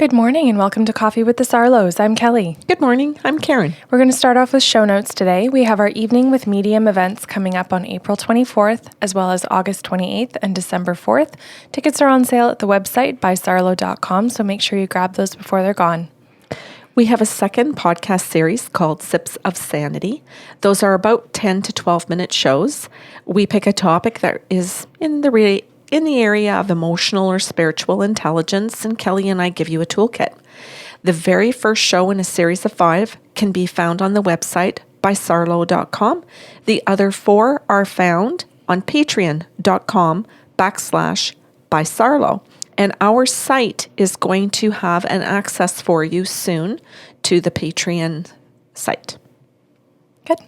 Good morning and welcome to Coffee with the Sarlos. I'm Kelly. Good morning. I'm Karen. We're going to start off with show notes today. We have our Evening with Medium events coming up on April 24th, as well as August 28th and December 4th. Tickets are on sale at the website bysarlo.com, so make sure you grab those before they're gone. We have a second podcast series called Sips of Sanity. Those are about 10 to 12-minute shows. We pick a topic that is in the area of emotional or spiritual intelligence, and Kelly and I give you a toolkit. The very first show in a series of 5 can be found on the website bysarlo.com. The other 4 are found on patreon.com/bysarlo. And our site is going to have an access for you soon to the Patreon site. Good.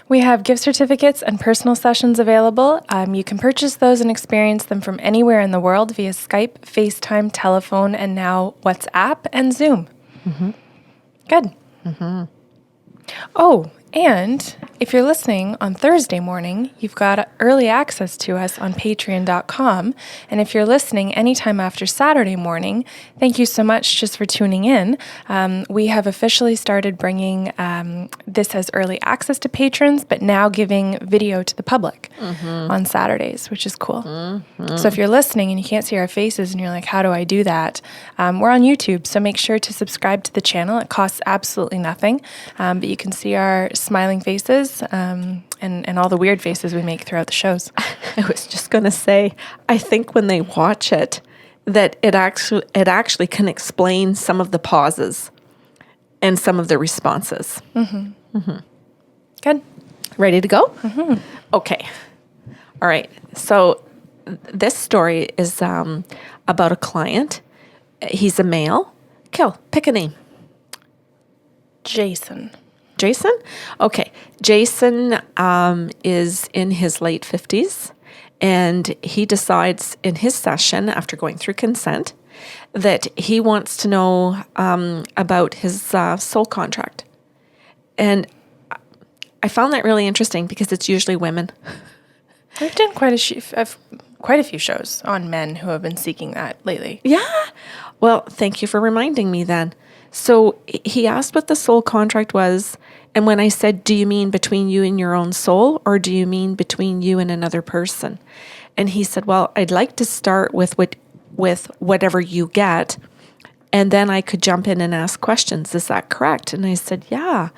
We have gift certificates and personal sessions available. You can purchase those and experience them from anywhere in the world via Skype, FaceTime, telephone, and now WhatsApp and Zoom. Mm-hmm. Good. Mm-hmm. Oh, and if you're listening on Thursday morning, you've got early access to us on patreon.com. And if you're listening anytime after Saturday morning, thank you so much just for tuning in. We have officially started bringing this as early access to patrons, but now giving video to the public on Saturdays, which is cool. Mm-hmm. So if you're listening and you can't see our faces and you're like, how do I do that? We're on YouTube, so make sure to subscribe to the channel. It costs absolutely nothing, but you can see our smiling faces and all the weird faces we make throughout the shows. I was just going to say, I think when they watch it, that it actually can explain some of the pauses and some of the responses. Mm-hmm. Mm-hmm. Good. Ready to go? Mm-hmm. Okay. All right. So this story is about a client. He's a male. Pick a name. Jason? Okay. Jason is in his late 50s, and he decides in his session, after going through consent, that he wants to know about his soul contract. And I found that really interesting because it's usually women. We've done quite a few shows on men who have been seeking that lately. Yeah. Well, thank you for reminding me then. So he asked what the soul contract was, and when I said, do you mean between you and your own soul, or do you mean between you and another person? And he said, well, I'd like to start with whatever you get, and then I could jump in and ask questions. Is that correct? And I said, yeah.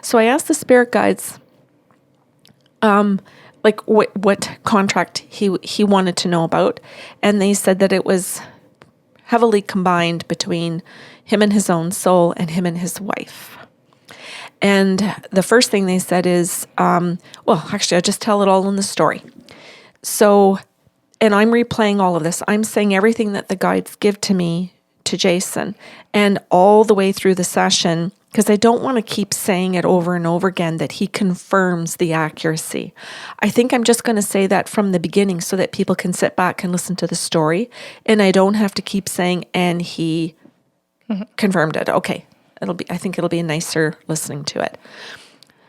So I asked the spirit guides, what contract he wanted to know about, and they said that it was heavily combined between him and his own soul and him and his wife. And the first thing they said is, actually, I'll just tell it all in the story. So, and I'm replaying all of this. I'm saying everything that the guides give to me, to Jason, and all the way through the session, because I don't want to keep saying it over and over again, that he confirms the accuracy. I think I'm just going to say that from the beginning so that people can sit back and listen to the story, and I don't have to keep saying, and he confirmed it. Okay. I think it'll be nicer listening to it.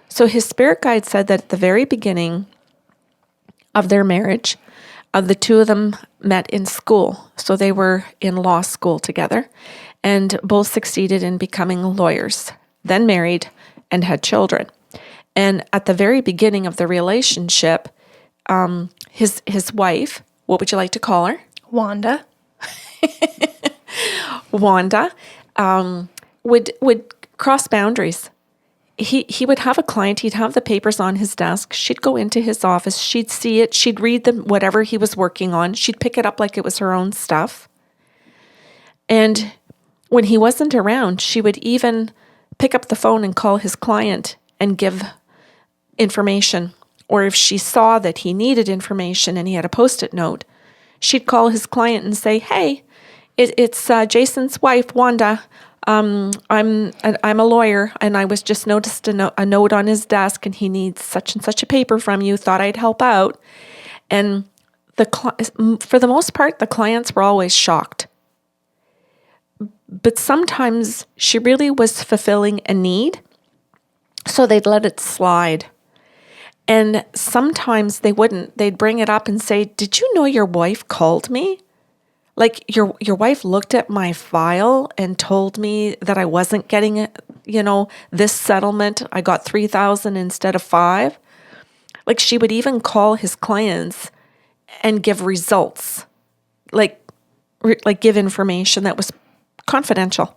So his spirit guide said that at the very beginning of their marriage, the two of them met in school. So they were in law school together and both succeeded in becoming lawyers, then married and had children. And at the very beginning of the relationship, his wife, what would you like to call her? Wanda. Wanda, would cross boundaries. He would have a client, he'd have the papers on his desk, she'd go into his office, she'd see it, she'd read them, whatever he was working on, she'd pick it up like it was her own stuff. And when he wasn't around, she would even pick up the phone and call his client and give information. Or if she saw that he needed information and he had a Post-it note, she'd call his client and say, hey, it's Jason's wife, Wanda. I'm a lawyer, and I was just noticed a note on his desk, and he needs such and such a paper from you. Thought I'd help out. And for the most part, the clients were always shocked. But sometimes she really was fulfilling a need, so they'd let it slide. And sometimes they wouldn't. They'd bring it up and say, did you know your wife called me? Like your wife looked at my file and told me that I wasn't getting it, this settlement. I got 3,000 instead of 5. Like she would even call his clients and give results, like give information that was confidential.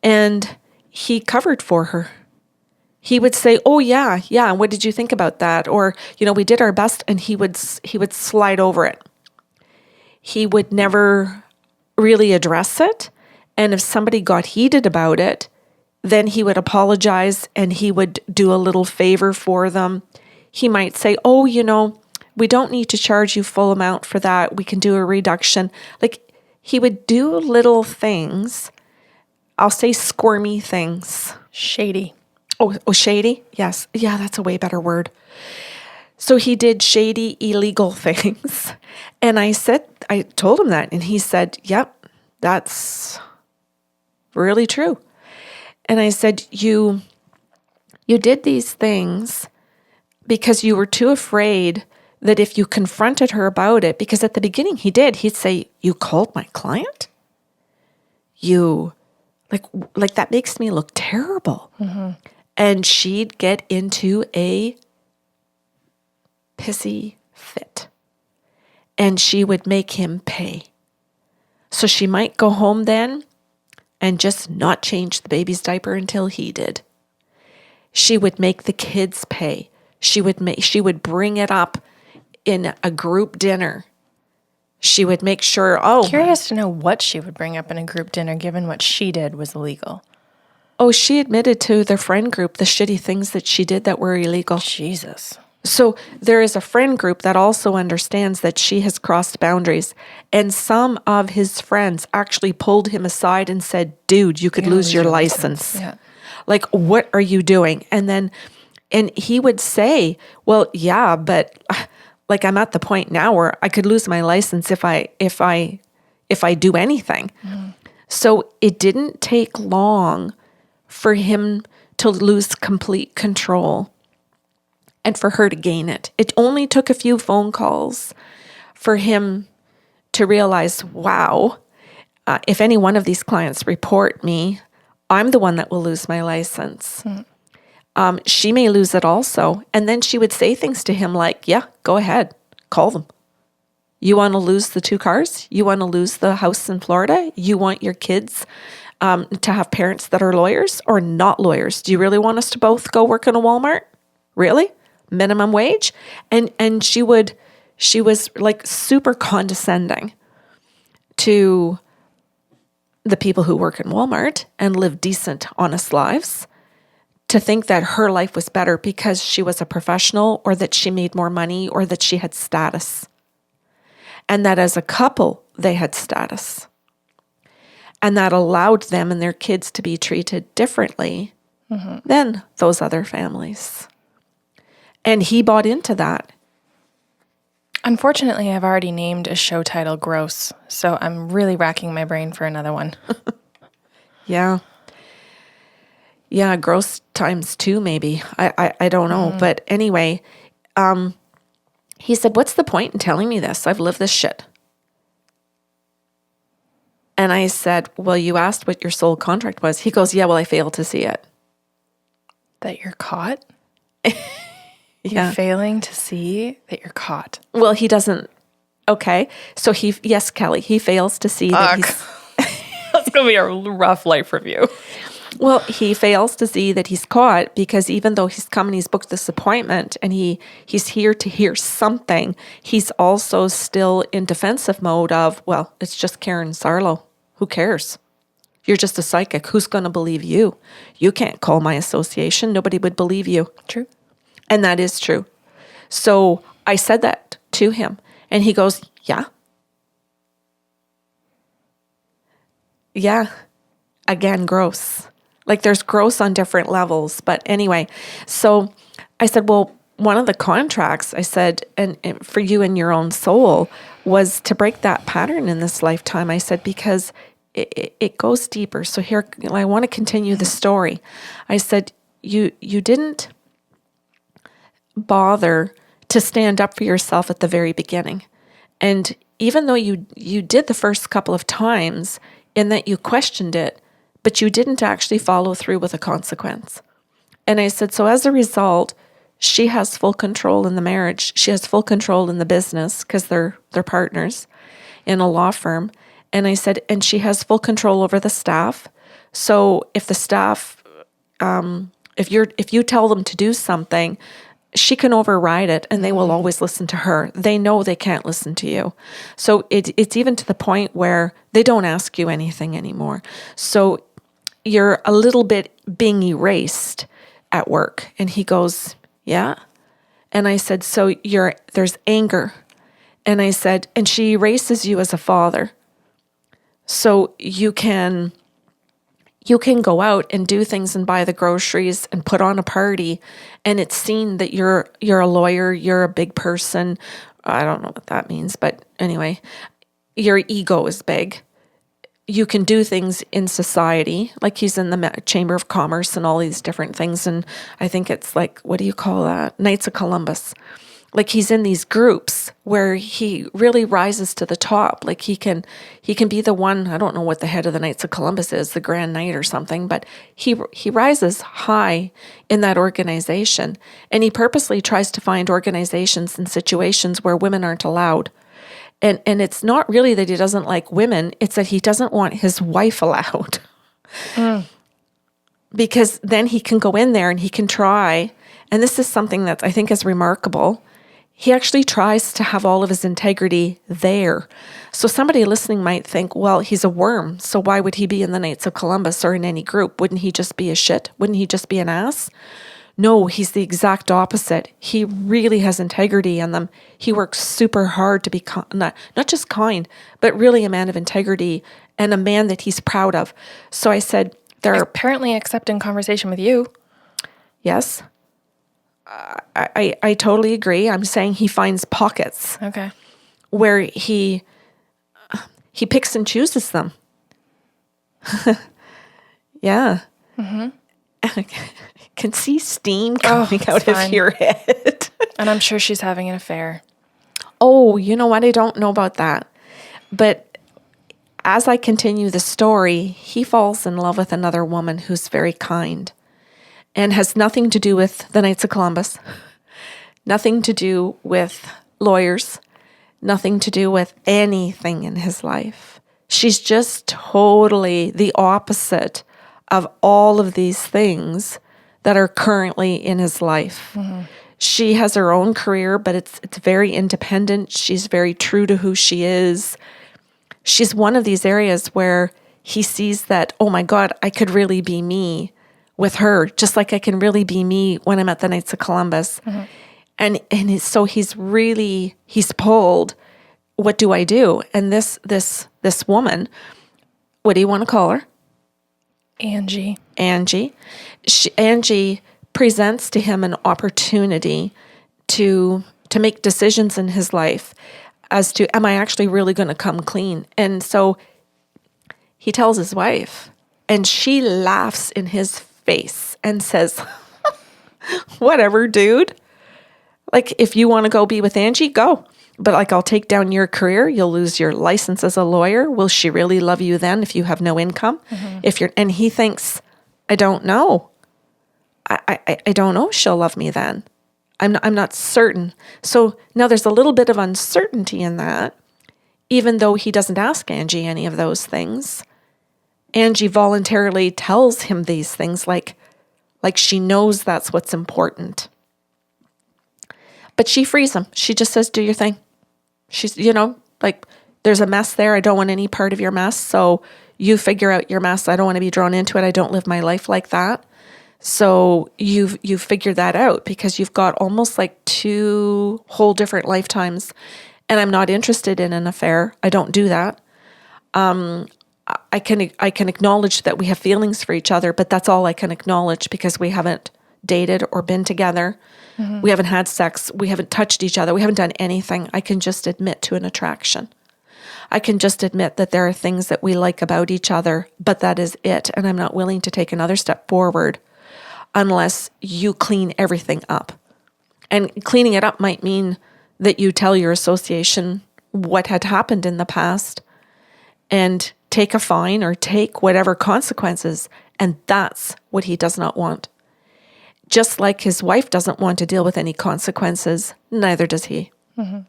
And he covered for her. He would say, "Oh yeah, yeah. What did you think about that?" Or, we did our best, and he would slide over it. He would never really address it. And if somebody got heated about it, then he would apologize and he would do a little favor for them. He might say, "Oh, we don't need to charge you full amount for that. We can do a reduction." Like he would do little things. I'll say squirmy things. Shady. Oh, shady? Yes. Yeah, that's a way better word. So he did shady, illegal things. And I told him that. And he said, "Yep, that's really true." And I said, you did these things because you were too afraid that if you confronted her about it, because at the beginning he'd say, "You called my client? You, like that makes me look terrible." Mm-hmm. And she'd get into a pissy fit. And she would make him pay. So she might go home then and just not change the baby's diaper until he did. She would make the kids pay. She would bring it up in a group dinner. She would make sure, Curious to know what she would bring up in a group dinner, given what she did was illegal. She admitted to their friend group the shitty things that she did that were illegal. Jesus. So there is a friend group that also understands that she has crossed boundaries. And some of his friends actually pulled him aside and said, "Dude, you could lose your license. Yeah. Like, what are you doing?" And he would say, "Well, yeah, but like I'm at the point now where I could lose my license if I do anything." Mm. So it didn't take long for him to lose complete control and for her to gain it. It only took a few phone calls for him to realize, wow, if any one of these clients report me, I'm the one that will lose my license. She may lose it also. And then she would say things to him like, "Yeah, go ahead, call them. You want to lose the 2 cars? You want to lose the house in Florida? You want your kids to have parents that are lawyers or not lawyers? Do you really want us to both go work in a Walmart? Really? Minimum wage?" And she was like super condescending to the people who work in Walmart and live decent, honest lives, to think that her life was better because she was a professional or that she made more money or that she had status. And that as a couple, they had status. And that allowed them and their kids to be treated differently than those other families. And he bought into that. Unfortunately, I've already named a show title Gross, so I'm really racking my brain for another one. Yeah. Yeah, gross times 2 maybe. I don't know. But anyway, he said, "What's the point in telling me this? I've lived this shit." And I said, "Well, you asked what your sole contract was." He goes, "Yeah, well, I failed to see it." That you're caught? Yeah. You're failing to see that you're caught. Well, he doesn't. Okay. So yes, Kelly, he fails to see that he's... That's going to be a rough life review. Well, he fails to see that he's caught because even though he's come and he's booked this appointment and he's here to hear something, he's also still in defensive mode of, well, it's just Karen Sarlo. Who cares? You're just a psychic. Who's going to believe you? You can't call my association. Nobody would believe you. True. And that is true. So I said that to him and he goes, "Yeah. Yeah." Again, gross. Like there's gross on different levels. But anyway, so I said, "Well, one of the contracts," I said, and for you and your own soul, was to break that pattern in this lifetime. I said, because it goes deeper. So here, I want to continue the story. I said, you didn't bother to stand up for yourself at the very beginning. And even though you did the first couple of times in that you questioned it, but you didn't actually follow through with a consequence. And I said, so as a result, she has full control in the marriage. She has full control in the business because they're partners in a law firm. And I said, and she has full control over the staff. So if the staff, if you tell them to do something, she can override it and they will always listen to her. They know they can't listen to you. So it's even to the point where they don't ask you anything anymore. So you're a little bit being erased at work. And he goes, yeah. And I said, so there's anger. And I said, and she erases you as a father. So you can go out and do things and buy the groceries and put on a party, and it's seen that you're a lawyer, you're a big person. I don't know what that means, but anyway, your ego is big. You can do things in society, like he's in the Chamber of Commerce and all these different things, and I think it's like, what do you call that? Knights of Columbus. Like he's in these groups where he really rises to the top. Like he can be the one, I don't know what the head of the Knights of Columbus is, the Grand Knight or something, but he rises high in that organization. And he purposely tries to find organizations and situations where women aren't allowed. And it's not really that he doesn't like women, it's that he doesn't want his wife allowed. Because then he can go in there and he can try, and this is something that I think is remarkable. He actually tries to have all of his integrity there. So somebody listening might think, well, he's a worm, so why would he be in the Knights of Columbus or in any group? Wouldn't he just be a shit? Wouldn't he just be an ass? No, he's the exact opposite. He really has integrity in them. He works super hard to be not just kind, but really a man of integrity and a man that he's proud of. So I said, they're apparently accepting conversation with you. Yes. I totally agree. I'm saying he finds pockets where he picks and chooses them. Yeah. Mm-hmm. I can see steam coming out of your head. And I'm sure she's having an affair. Oh, you know what? I don't know about that. But as I continue the story, he falls in love with another woman who's very kind. And has nothing to do with the Knights of Columbus, nothing to do with lawyers, nothing to do with anything in his life. She's just totally the opposite of all of these things that are currently in his life. Mm-hmm. She has her own career, but it's very independent. She's very true to who she is. She's one of these areas where he sees that, oh my God, I could really be me with her, just like I can really be me when I'm at the Knights of Columbus. Mm-hmm. And so he's pulled, what do I do? And this woman, what do you want to call her? Angie. Angie presents to him an opportunity to make decisions in his life as to, am I actually really going to come clean? And so he tells his wife, and she laughs in his face and says, whatever, dude. Like, if you want to go be with Angie, go. But like, I'll take down your career. You'll lose your license as a lawyer. Will she really love you then if you have no income? Mm-hmm. And he thinks, I don't know. I don't know if she'll love me then. I'm not certain. So now there's a little bit of uncertainty in that, even though he doesn't ask Angie any of those things. Angie voluntarily tells him these things like she knows that's what's important. But she frees him. She just says, do your thing. She's, like, there's a mess there. I don't want any part of your mess. So you figure out your mess. I don't want to be drawn into it. I don't live my life like that. So you've figured that out because you've got almost like 2 whole different lifetimes. And I'm not interested in an affair. I don't do that. I can acknowledge that we have feelings for each other, but that's all I can acknowledge because we haven't dated or been together. Mm-hmm. We haven't had sex. We haven't touched each other. We haven't done anything. I can just admit to an attraction. I can just admit that there are things that we like about each other, but that is it. And I'm not willing to take another step forward unless you clean everything up. And cleaning it up might mean that you tell your association what had happened in the past and take a fine or take whatever consequences. And that's what he does not want. Just like his wife doesn't want to deal with any consequences, neither does he. Mm-hmm.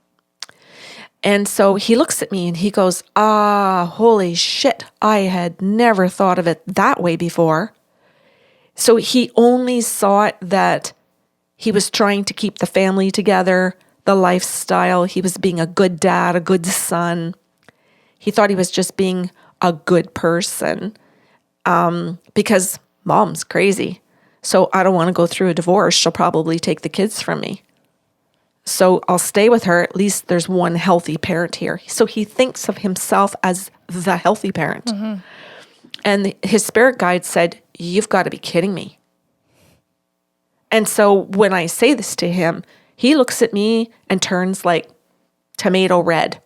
And so he looks at me and he goes, holy shit, I had never thought of it that way before. So he only saw it that he was trying to keep the family together, the lifestyle. He was being a good dad, a good son. He thought he was just being a good person because mom's crazy. So I don't want to go through a divorce. She'll probably take the kids from me. So I'll stay with her. At least there's one healthy parent here. So he thinks of himself as the healthy parent. Mm-hmm. And his spirit guide said, you've got to be kidding me. And so when I say this to him, he looks at me and turns like tomato red.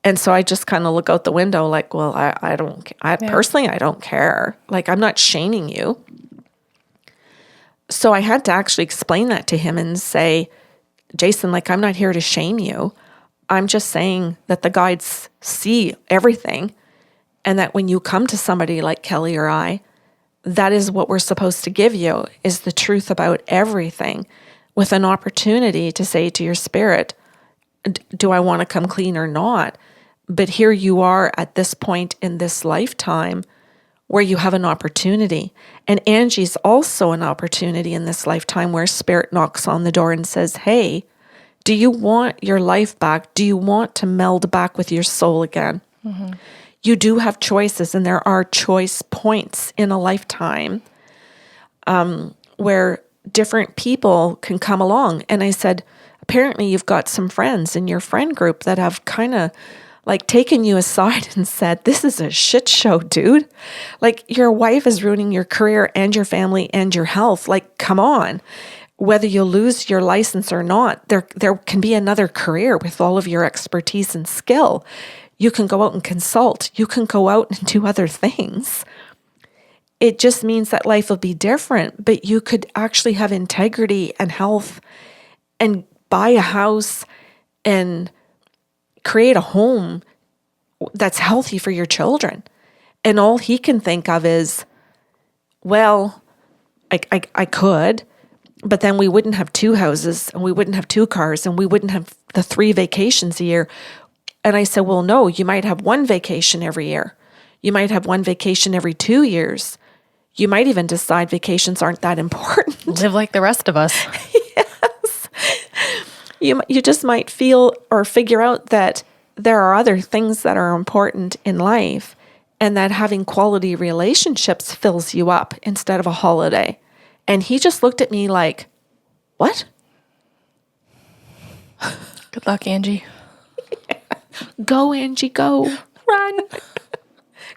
And so I just kind of look out the window like, well, personally, I don't care. Like, I'm not shaming you. So I had to actually explain that to him and say, Jason, like, I'm not here to shame you. I'm just saying that the guides see everything. And that when you come to somebody like Kelly or I, that is what we're supposed to give you, is the truth about everything, with an opportunity to say to your spirit, do I want to come clean or not? But here you are at this point in this lifetime where you have an opportunity. And Angie's also an opportunity in this lifetime where spirit knocks on the door and says, hey, do you want your life back? Do you want to meld back with your soul again? Mm-hmm. You do have choices, and there are choice points in a lifetime where different people can come along. And I said, apparently you've got some friends in your friend group that have kind of like taken you aside and said, this is a shit show, dude. Like, your wife is ruining your career and your family and your health. Like, come on. Whether you lose your license or not, there can be another career with all of your expertise and skill. You can go out and consult. You can go out and do other things. It just means that life will be different, but you could actually have integrity and health and buy a house and create a home that's healthy for your children. And all he can think of is, well, I could, but then we wouldn't have 2 houses and we wouldn't have 2 cars and we wouldn't have the 3 vacations a year. And I said, well, no, you might have 1 vacation every year. You might have 1 vacation every 2 years. You might even decide vacations aren't that important. Live like the rest of us. Yes. You just might feel or figure out that there are other things that are important in life, and that having quality relationships fills you up instead of a holiday. And he just looked at me like, what? Good luck, Angie. Go, Angie, go. Run.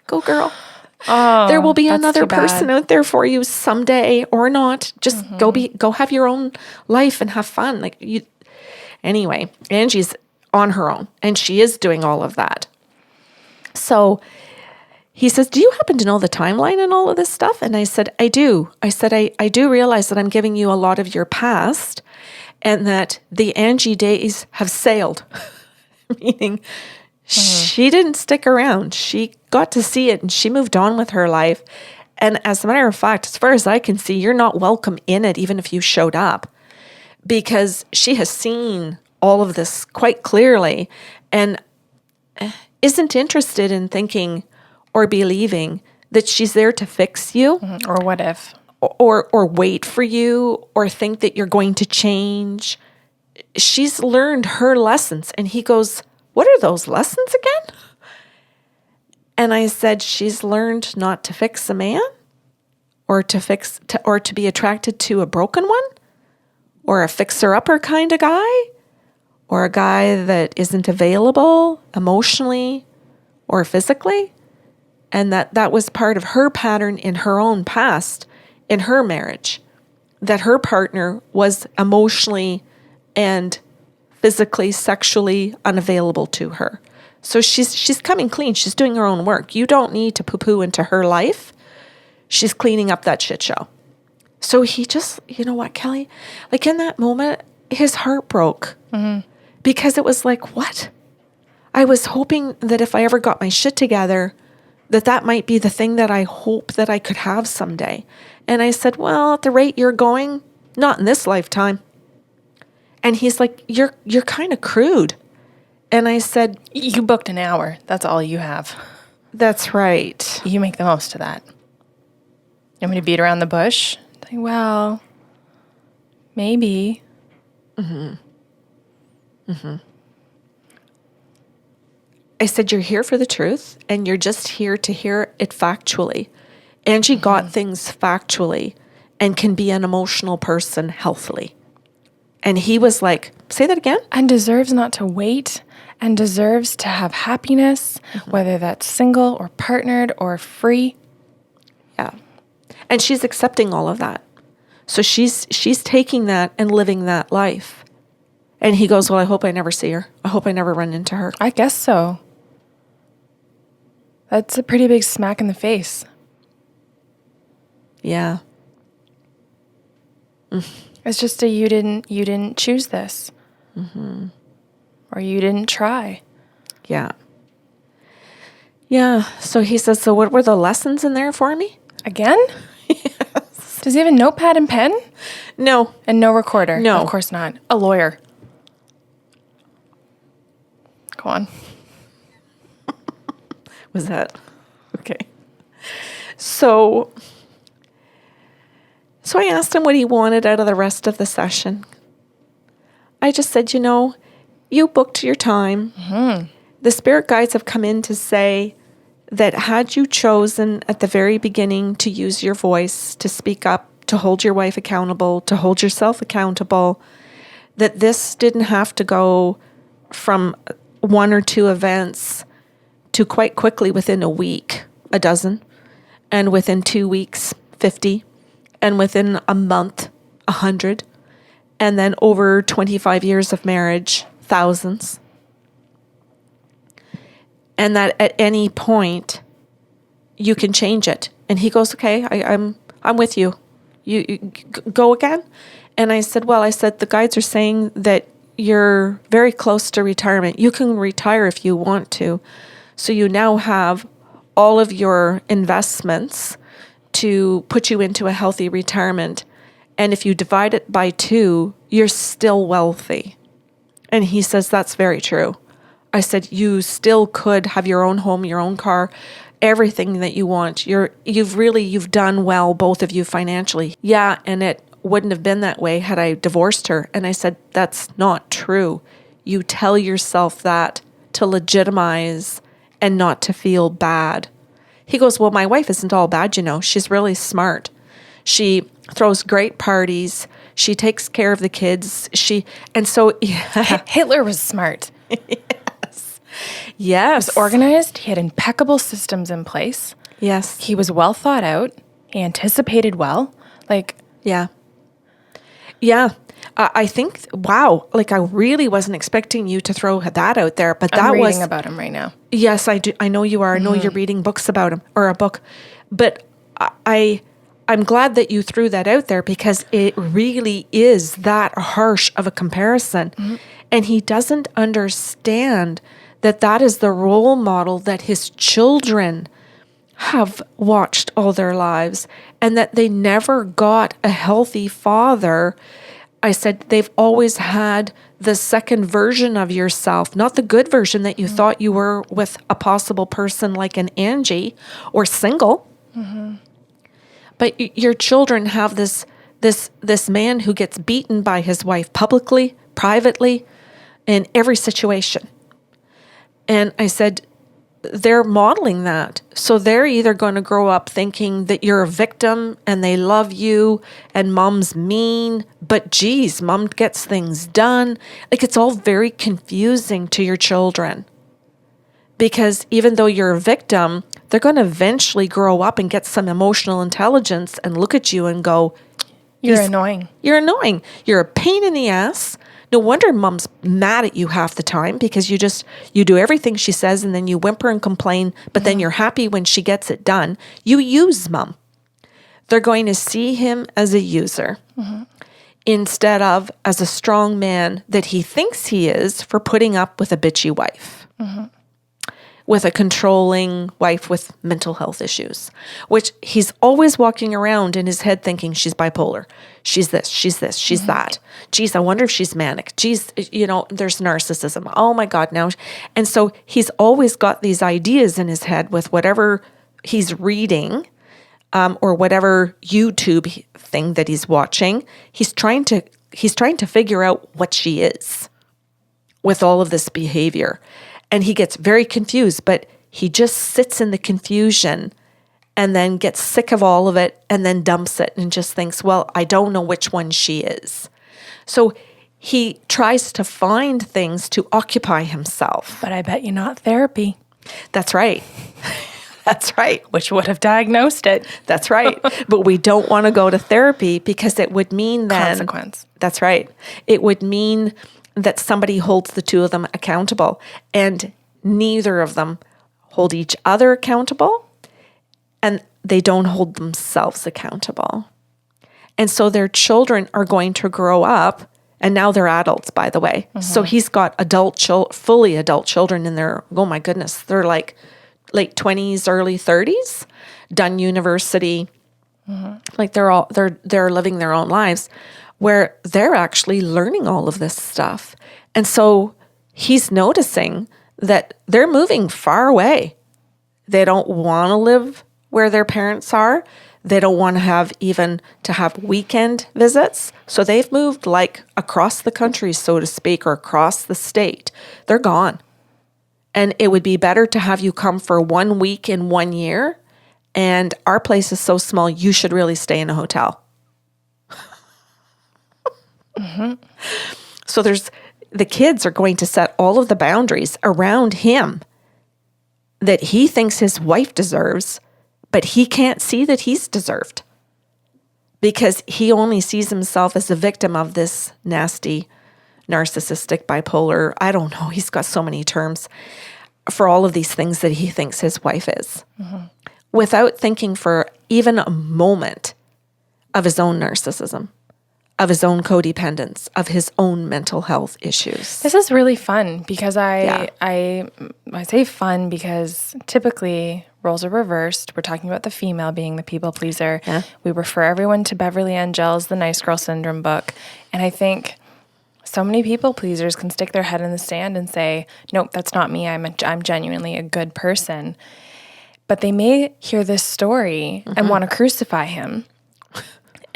Go, girl. Oh, there will be that's another too bad. person out there for you someday or not. Just go have your own life and have fun. Anyway, Angie's on her own and she is doing all of that. So he says, do you happen to know the timeline and all of this stuff? And I said, I do. I said, I do realize that I'm giving you a lot of your past and that the Angie days have sailed, meaning she didn't stick around. She got to see it and she moved on with her life. And as a matter of fact, as far as I can see, you're not welcome in it, even if you showed up, because she has seen all of this quite clearly and isn't interested in thinking or believing that she's there to fix you. Or what if? Or wait for you or think that you're going to change. She's learned her lessons. And he goes, what are those lessons again? And I said, she's learned not to fix a man or to be attracted to a broken one or a fixer-upper kind of guy or a guy that isn't available emotionally or physically. And that was part of her pattern in her own past, in her marriage, that her partner was emotionally and physically, sexually unavailable to her. So she's coming clean. She's doing her own work. You don't need to poo-poo into her life. She's cleaning up that shit show. So he just, you know what, Kelly? Like in that moment, his heart broke because it was like, what? I was hoping that if I ever got my shit together, that might be the thing that I hope that I could have someday. And I said, well, at the rate you're going, not in this lifetime. And he's like, you're kind of crude. And I said, You booked an hour. That's all you have. that's right. You make the most of that. You want me to beat around the bush? Like, well, maybe. I said, you're here for the truth, and you're just here to hear it factually. Angie got things factually and can be an emotional person healthily. And he was like, say that again? And deserves not to wait and deserves to have happiness, whether that's single or partnered or free. Yeah. And she's accepting all of that. So she's taking that and living that life. And he goes, well, I hope I never see her. I hope I never run into her. I guess so. That's a pretty big smack in the face. Yeah. It's just you didn't choose this. Or you didn't try. Yeah. Yeah. So he says, so what were the lessons in there for me? Again? Yes. Does he have a notepad and pen? No. And no recorder? No. Of course not. A lawyer. Go on. Was that? Okay. So I asked him what he wanted out of the rest of the session. I just said, you booked your time. The spirit guides have come in to say that had you chosen at the very beginning to use your voice, to speak up, to hold your wife accountable, to hold yourself accountable, that this didn't have to go from one or two events to quite quickly within a week, a dozen, and within 2 weeks, 50, and within a month, 100, and then over 25 years of marriage, thousands. And that at any point you can change it. And he goes, okay, I'm with you. You go again? And I said, the guides are saying that you're very close to retirement. You can retire if you want to. So you now have all of your investments to put you into a healthy retirement. And if you divide it by 2, you're still wealthy. And he says, that's very true. I said, you still could have your own home, your own car, everything that you want. You've done well, both of you financially. Yeah, and it wouldn't have been that way had I divorced her. And I said, that's not true. You tell yourself that to legitimize and not to feel bad. He goes, well, my wife isn't all bad, She's really smart. She throws great parties. She takes care of the kids. Hitler was smart. Yes. He was organized. He had impeccable systems in place. Yes. He was well thought out. He anticipated well. Yeah. Yeah. I think, wow, I really wasn't expecting you to throw that out there, but I'm reading about him right now. Yes, I do. I know you are. I know you're reading books about him, or a book, but I'm glad that you threw that out there because it really is that harsh of a comparison. And he doesn't understand that is the role model that his children have watched all their lives and that they never got a healthy father. I said, they've always had the second version of yourself, not the good version that you thought you were with a possible person like an Angie or single. But your children have this man who gets beaten by his wife publicly, privately, in every situation. And I said, they're modeling that. So they're either going to grow up thinking that you're a victim and they love you and mom's mean, but geez, mom gets things done. It's all very confusing to your children. Because even though you're a victim, they're going to eventually grow up and get some emotional intelligence and look at you and go, You're annoying. You're annoying. You're a pain in the ass. No wonder mom's mad at you half the time because you do everything she says and then you whimper and complain, but then you're happy when she gets it done. You use mom. They're going to see him as a user. instead of as a strong man that he thinks he is for putting up with a bitchy wife, with a controlling wife with mental health issues, which he's always walking around in his head thinking she's bipolar. She's this, she's that. Geez, I wonder if she's manic. Geez, there's narcissism. Oh my God, now. And so he's always got these ideas in his head with whatever he's reading, or whatever YouTube thing that he's watching. He's trying to figure out what she is with all of this behavior. And he gets very confused, but he just sits in the confusion and then gets sick of all of it and then dumps it and just thinks, well, I don't know which one she is. So he tries to find things to occupy himself. But I bet you not therapy. That's right. That's right. Which would have diagnosed it. That's right. But we don't want to go to therapy because it would mean then... Consequence. That's right. It would mean that somebody holds the two of them accountable, and neither of them hold each other accountable, and they don't hold themselves accountable. And so their children are going to grow up, and now they're adults, by the way. So he's got fully adult children in their, oh my goodness, they're like late 20s, early 30s, done university. Like they're living their own lives, where they're actually learning all of this stuff. And so he's noticing that they're moving far away. They don't want to live where their parents are. They don't want to have weekend visits. So they've moved like across the country, so to speak, or across the state. They're gone. And it would be better to have you come for 1 week in 1 year. And our place is so small, you should really stay in a hotel. So the kids are going to set all of the boundaries around him that he thinks his wife deserves, but he can't see that he's deserved because he only sees himself as a victim of this nasty, narcissistic, bipolar. I don't know. He's got so many terms for all of these things that he thinks his wife is, without thinking for even a moment of his own narcissism, of his own codependence, of his own mental health issues. This is really fun because I say fun because typically roles are reversed. We're talking about the female being the people pleaser. Yeah. We refer everyone to Beverly Angel's The Nice Girl Syndrome book. And I think so many people pleasers can stick their head in the sand and say, nope, that's not me. I'm genuinely a good person. But they may hear this story and want to crucify him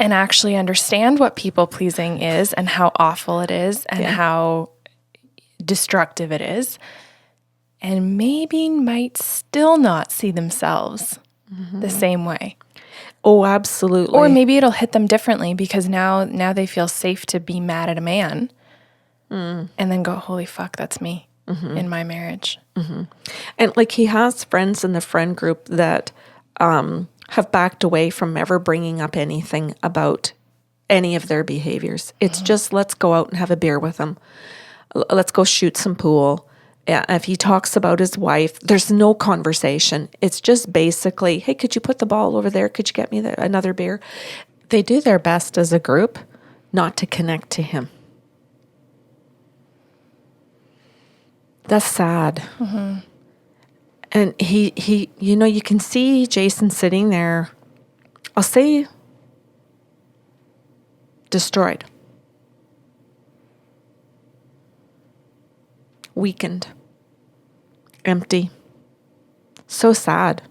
and actually understand what people-pleasing is and how awful it is and how destructive it is, and maybe might still not see themselves the same way. Oh, absolutely. Or maybe it'll hit them differently because now they feel safe to be mad at a man and then go, holy fuck, that's me in my marriage. And like he has friends in the friend group that have backed away from ever bringing up anything about any of their behaviors. It's just, let's go out and have a beer with them. Let's go shoot some pool. Yeah, if he talks about his wife, there's no conversation. It's just basically, hey, could you put the ball over there? Could you get me another beer? They do their best as a group not to connect to him. That's sad. And he, you can see Jason sitting there, I'll say, destroyed, weakened, empty, so sad.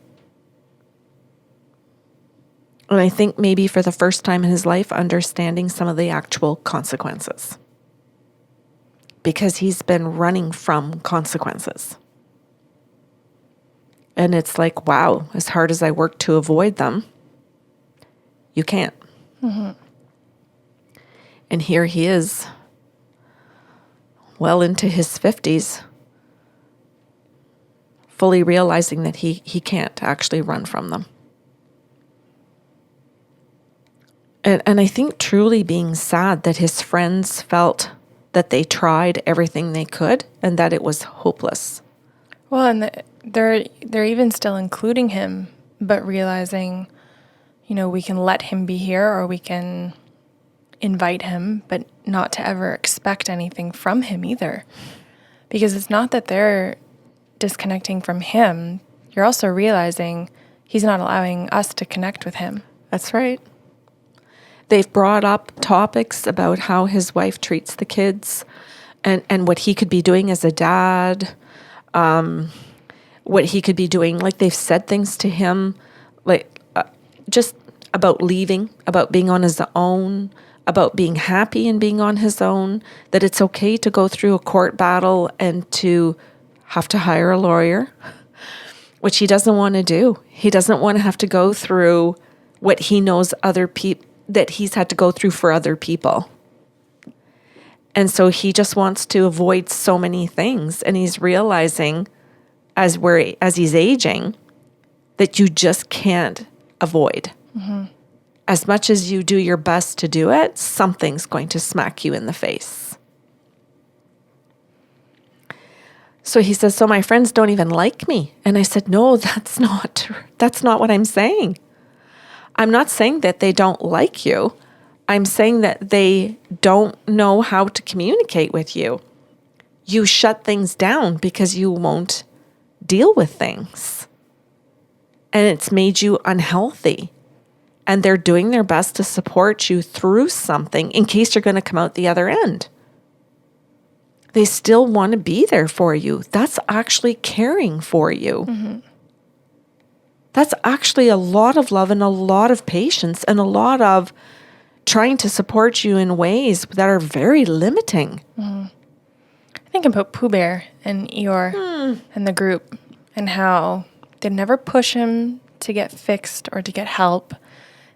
And I think maybe for the first time in his life, understanding some of the actual consequences, because he's been running from consequences. And it's like, wow, as hard as I work to avoid them, you can't. And here he is, well into his 50s, fully realizing that he can't actually run from them. And I think truly being sad that his friends felt that they tried everything they could and that it was hopeless. Well, and they're even still including him, but realizing, we can let him be here or we can invite him, but not to ever expect anything from him either. Because it's not that they're disconnecting from him. You're also realizing he's not allowing us to connect with him. That's right. They've brought up topics about how his wife treats the kids and what he could be doing as a dad, what he could be doing. Like, they've said things to him, like just about leaving, about being on his own, about being happy and being on his own, that it's okay to go through a court battle and to have to hire a lawyer, which he doesn't want to do. He doesn't want to have to go through what he knows other people, that he's had to go through for other people. And so he just wants to avoid so many things. And he's realizing as he's aging that you just can't avoid. Mm-hmm. As much as you do your best to do it, something's going to smack you in the face. So he says, so my friends don't even like me. And I said, no, that's not what I'm saying. I'm not saying that they don't like you. I'm saying that they don't know how to communicate with you. You shut things down because you won't deal with things. And it's made you unhealthy. And they're doing their best to support you through something in case you're going to come out the other end. They still want to be there for you. That's actually caring for you. Mm-hmm. That's actually a lot of love and a lot of patience and a lot of trying to support you in ways that are very limiting. Mm. I think about Pooh Bear and Eeyore and the group and how they never push him to get fixed or to get help.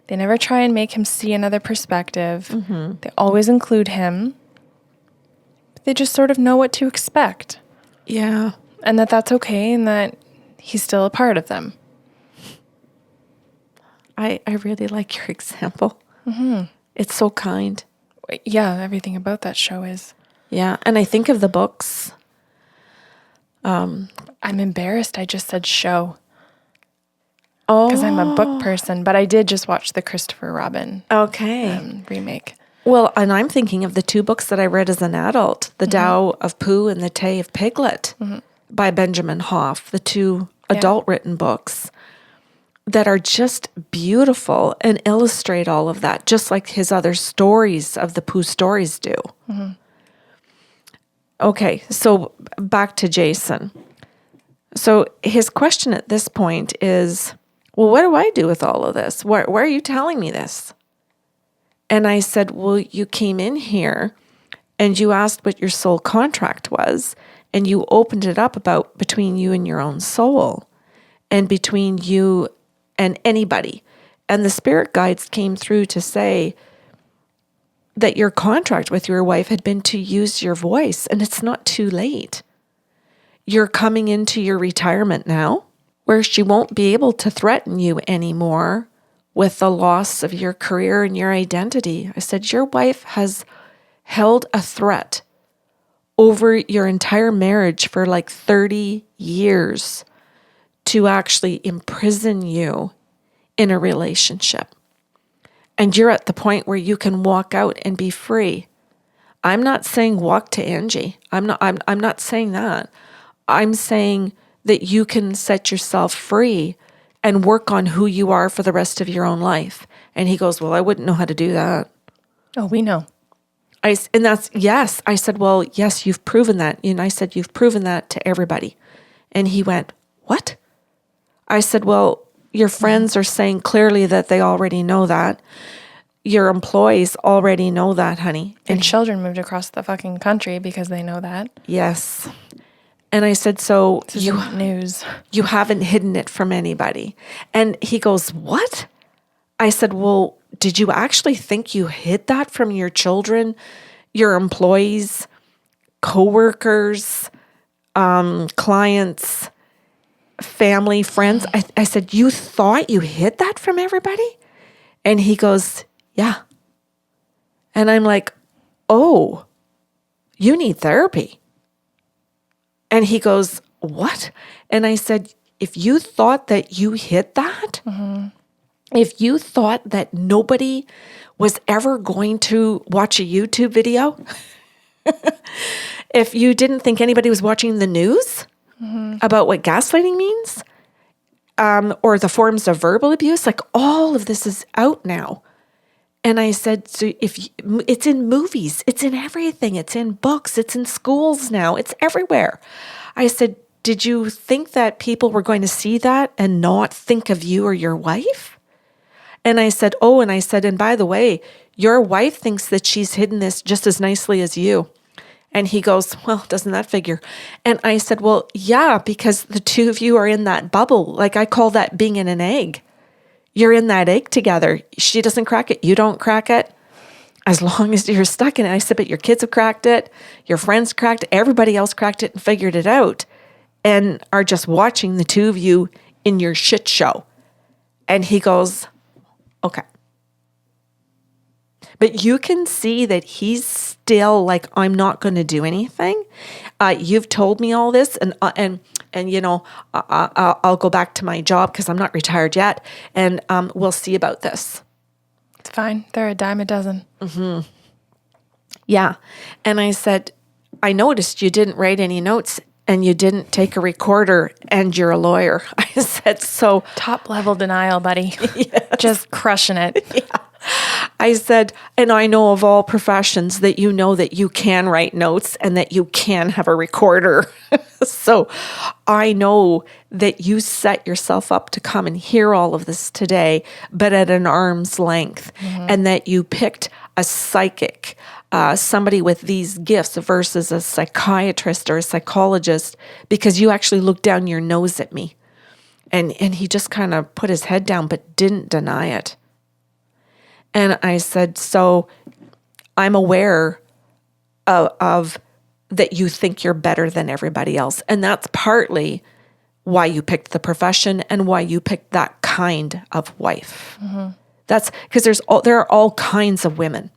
They never try and make him see another perspective. Mm-hmm. They always include him. They just sort of know what to expect. Yeah. And that's okay and that he's still a part of them. I really like your example. Mm-hmm. It's so kind. Yeah, everything about that show is. Yeah, and I think of the books. I'm embarrassed I just said show. Oh. Because I'm a book person, but I did just watch the Christopher Robin remake. Well, and I'm thinking of the two books that I read as an adult, The Tao of Pooh and The Tay of Piglet by Benjamin Hoff, the two adult-written books that are just beautiful and illustrate all of that, just like his other stories of the Pooh stories do. Mm-hmm. Okay, so back to Jason. So his question at this point is, well, what do I do with all of this? Why are you telling me this? And I said, well, you came in here and you asked what your soul contract was, and you opened it up about between you and your own soul and between you and anybody. And the spirit guides came through to say that your contract with your wife had been to use your voice, and it's not too late. You're coming into your retirement now, where she won't be able to threaten you anymore with the loss of your career and your identity. I said, your wife has held a threat over your entire marriage for like 30 years to actually imprison you in a relationship. And you're at the point where you can walk out and be free. I'm not saying walk to Angie. I'm not saying that. I'm saying that you can set yourself free and work on who you are for the rest of your own life. And he goes, well, I wouldn't know how to do that. Oh, we know. And that's, yes. I said, well, yes, you've proven that. And I said, you've proven that to everybody. And he went, what? I said, well, your friends are saying clearly that they already know that. Your employees already know that, honey. And children moved across the fucking country because they know that. Yes. And I said, so this isn't news. You haven't hidden it from anybody. And he goes, what? I said, well, did you actually think you hid that from your children, your employees, coworkers, clients, family, friends? I said, you thought you hid that from everybody? And he goes, yeah. And I'm like, oh, you need therapy. And he goes, what? And I said, if you thought that you hid that, If you thought that nobody was ever going to watch a YouTube video, if you didn't think anybody was watching the news about what gaslighting means, or the forms of verbal abuse, like all of this is out now. And I said, so it's in movies, it's in everything, it's in books, it's in schools now, it's everywhere. I said, did you think that people were going to see that and not think of you or your wife? And I said, and by the way, your wife thinks that she's hidden this just as nicely as you. And he goes, well, doesn't that figure? And I said, well, yeah, because the two of you are in that bubble. Like I call that being in an egg. You're in that egg together. She doesn't crack it. You don't crack it. As long as you're stuck in it. I said, but your kids have cracked it. Your friends cracked it. Everybody else cracked it and figured it out and are just watching the two of you in your shit show. And he goes, okay. But you can see that he's still like, I'm not going to do anything. You've told me all this, and you know, I'll go back to my job because I'm not retired yet, and we'll see about this. It's fine. They're a dime a dozen. Mm-hmm. Yeah. And I said, I noticed you didn't write any notes and you didn't take a recorder and you're a lawyer. I said, so. Top level denial, buddy. Yes. Just crushing it. Yeah. I said, and I know of all professions that you know that you can write notes and that you can have a recorder. So I know that you set yourself up to come and hear all of this today, but at an arm's length, and that you picked a psychic, somebody with these gifts versus a psychiatrist or a psychologist, because you actually looked down your nose at me. And he just kind of put his head down, but didn't deny it. And I said, so I'm aware of that you think you're better than everybody else. And that's partly why you picked the profession and why you picked that kind of wife. Mm-hmm. That's because there are all kinds of women.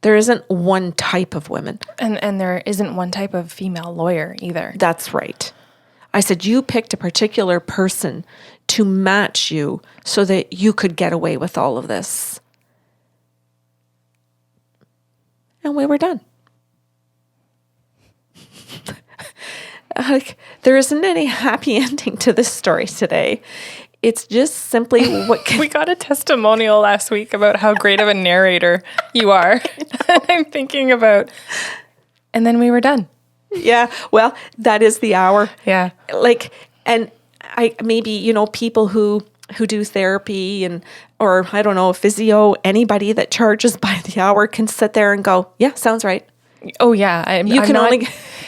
There isn't one type of women. And there isn't one type of female lawyer either. That's right. I said, you picked a particular person to match you so that you could get away with all of this. And we were done. There isn't any happy ending to this story today. It's just simply what we got a testimonial last week about how great of a narrator you are. And I'm thinking about, and then we were done. Yeah, well, that is the hour. Yeah. And I maybe, people who do therapy or I don't know, physio, anybody that charges by the hour can sit there and go, yeah, sounds right. Oh yeah.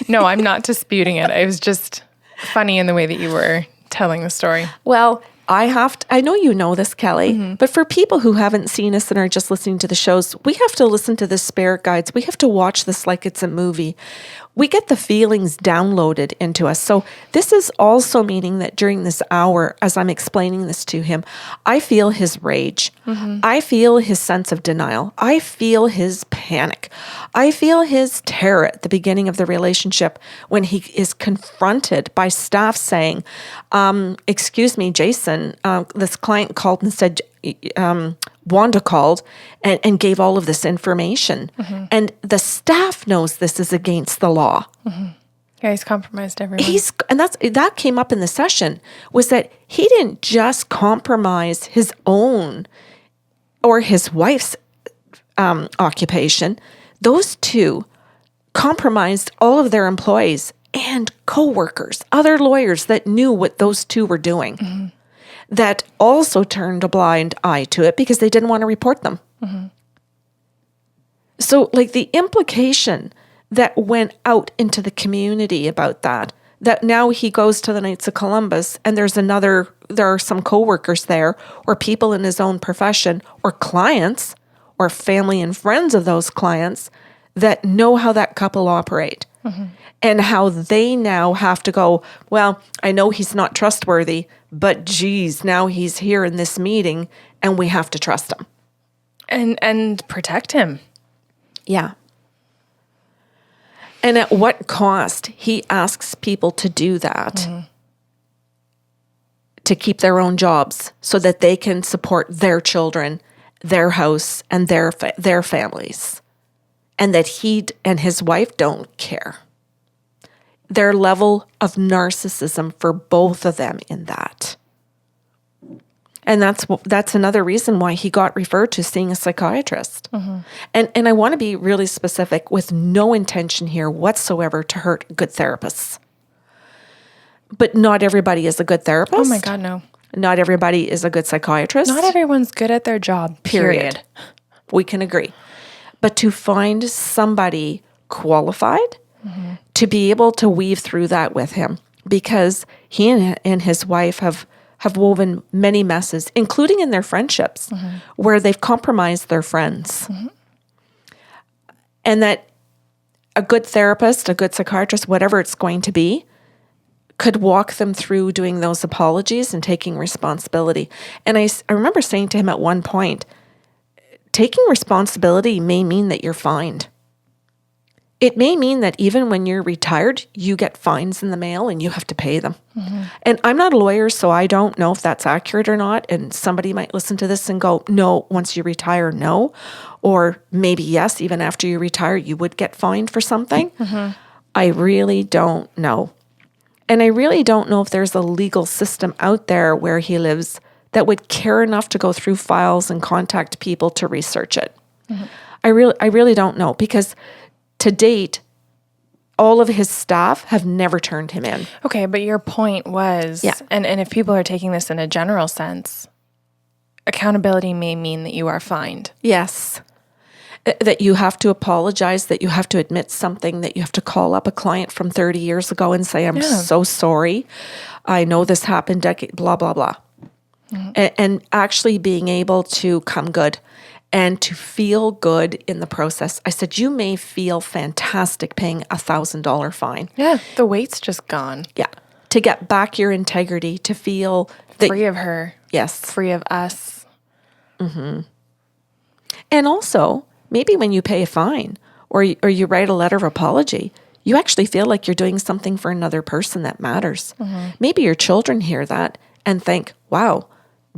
No, I'm not disputing it. It was just funny in the way that you were telling the story. Well, I know you know this, Kelly, but for people who haven't seen us and are just listening to the shows, we have to listen to the spirit guides. We have to watch this like it's a movie. We get the feelings downloaded into us. So this is also meaning that during this hour, as I'm explaining this to him, I feel his rage. Mm-hmm. I feel his sense of denial. I feel his panic. I feel his terror at the beginning of the relationship when he is confronted by staff saying, excuse me, Jason, this client called and said, Wanda called and gave all of this information. Mm-hmm. And the staff knows this is against the law. Mm-hmm. Yeah, he's compromised everyone. That came up in the session, was that he didn't just compromise his own or his wife's occupation. Those two compromised all of their employees and coworkers, other lawyers that knew what those two were doing. Mm-hmm. That also turned a blind eye to it because they didn't want to report them. Mm-hmm. So the implication that went out into the community about that now he goes to the Knights of Columbus and there are some coworkers there or people in his own profession or clients or family and friends of those clients that know how that couple operate. Mm-hmm. And how they now have to go, well, I know he's not trustworthy, but geez, now he's here in this meeting and we have to trust him. And protect him. Yeah. And at what cost he asks people to do that. Mm-hmm. to keep their own jobs so that they can support their children, their house, and their families. And that he and his wife don't care. Their level of narcissism for both of them in that. And that's another reason why he got referred to seeing a psychiatrist. And I want to be really specific, with no intention here whatsoever to hurt good therapists. But not everybody is a good therapist. Oh my God, no. Not everybody is a good psychiatrist. Not everyone's good at their job, period. We can agree. But to find somebody qualified to be able to weave through that with him, because he and his wife have woven many messes, including in their friendships, where they've compromised their friends. And that a good therapist, a good psychiatrist, whatever it's going to be, could walk them through doing those apologies and taking responsibility. And I remember saying to him at one point, taking responsibility may mean that you're fined. It may mean that even when you're retired, you get fines in the mail and you have to pay them. And I'm not a lawyer, so I don't know if that's accurate or not. And somebody might listen to this and go, no, once you retire, no. Or maybe yes, even after you retire, you would get fined for something. I really don't know. And I really don't know if there's a legal system out there where he lives that would care enough to go through files and contact people to research it. I really don't know, because to date, all of his staff have never turned him in. Okay, but your point was, and if people are taking this in a general sense, accountability may mean that you are fined. Yes. That you have to apologize, that you have to admit something, that you have to call up a client from 30 years ago and say, I'm so sorry. I know this happened, blah, blah, blah. And actually being able to come good and to feel good in the process. I said, you may feel fantastic paying $1,000 fine. Yeah, the weight's just gone. Yeah. To get back your integrity, to feel free of her. Yes. Free of us. And also, maybe when you pay a fine or you write a letter of apology, you actually feel like you're doing something for another person that matters. Maybe your children hear that and think, wow,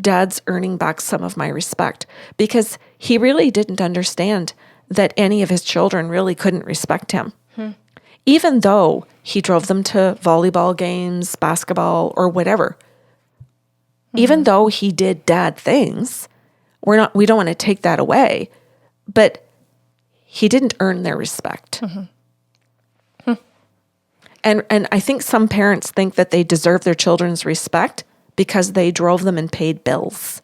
Dad's earning back some of my respect, because he really didn't understand that any of his children really couldn't respect him. Even though he drove them to volleyball games, basketball, or whatever. Even though he did dad things, we don't want to take that away, but he didn't earn their respect. And I think some parents think that they deserve their children's respect because they drove them and paid bills.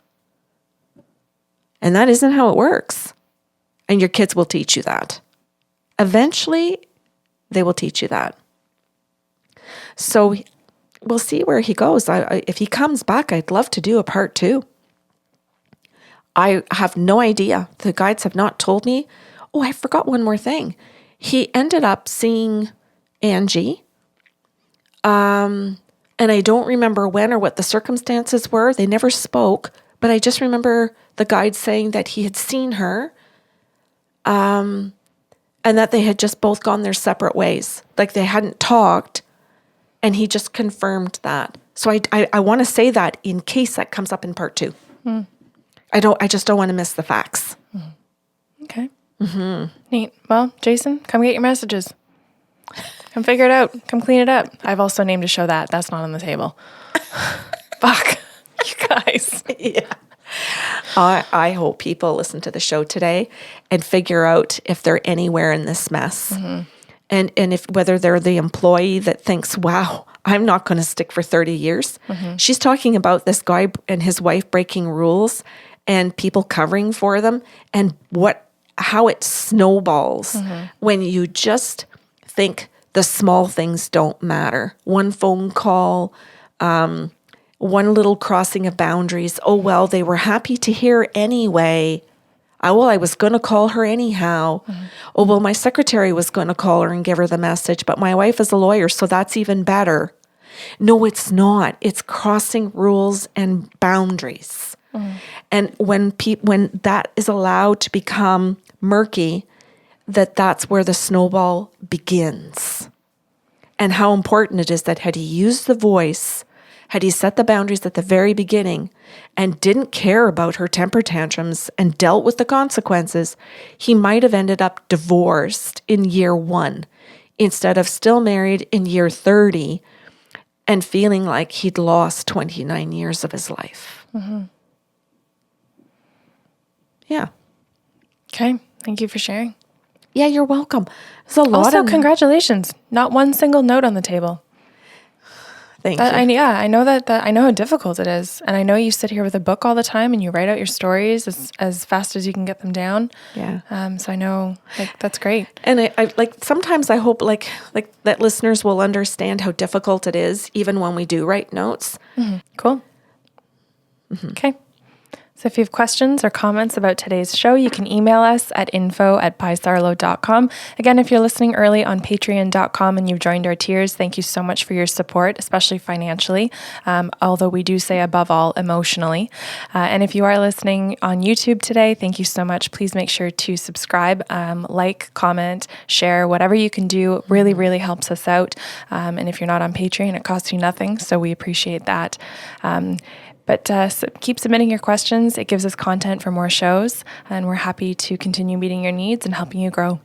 And that isn't how it works. And your kids will teach you that. Eventually, they will teach you that. So we'll see where he goes. If he comes back, I'd love to do a part 2. I have no idea. The guides have not told me. Oh, I forgot one more thing. He ended up seeing Angie. And I don't remember when or what the circumstances were. They never spoke, but I just remember the guide saying that he had seen her, and that they had just both gone their separate ways. Like they hadn't talked, and he just confirmed that. So I want to say that in case that comes up in part 2. I just don't want to miss the facts. Okay. Neat. Well, Jason, come get your messages. Come figure it out. Come clean it up. I've also named a show that. That's not on the table. Fuck. You guys. Yeah. I hope people listen to the show today and figure out if they're anywhere in this mess. And if whether they're the employee that thinks, wow, I'm not going to stick for 30 years. She's talking about this guy and his wife breaking rules and people covering for them, and how it snowballs when you just think the small things don't matter. One phone call, one little crossing of boundaries. Oh, well, they were happy to hear anyway. I was going to call her anyhow. Oh, well, my secretary was going to call her and give her the message, but my wife is a lawyer, so that's even better. No, it's not. It's crossing rules and boundaries. And when that is allowed to become murky, that's where the snowball begins. And how important it is that had he used the voice, had he set the boundaries at the very beginning and didn't care about her temper tantrums and dealt with the consequences, he might have ended up divorced in year 1 instead of still married in year 30 and feeling like he'd lost 29 years of his life. Mm-hmm. Yeah. Okay. Thank you for sharing. Yeah, you're welcome. There's a lot Also, congratulations. Not one single note on the table. Thank you. I know that I know how difficult it is. And I know you sit here with a book all the time and you write out your stories as fast as you can get them down. Yeah. So I know that's great. And I like sometimes I hope like that listeners will understand how difficult it is even when we do write notes. Mm-hmm. Cool. Mm-hmm. Okay. So if you have questions or comments about today's show, you can email us at info@bysarlo.com. Again, if you're listening early on patreon.com and you've joined our tiers, thank you so much for your support, especially financially, although we do say above all emotionally. And if you are listening on YouTube today, thank you so much. Please make sure to subscribe, like, comment, share, whatever you can do really, really helps us out. And if you're not on Patreon, it costs you nothing, so we appreciate that. But keep submitting your questions. It gives us content for more shows, and we're happy to continue meeting your needs and helping you grow.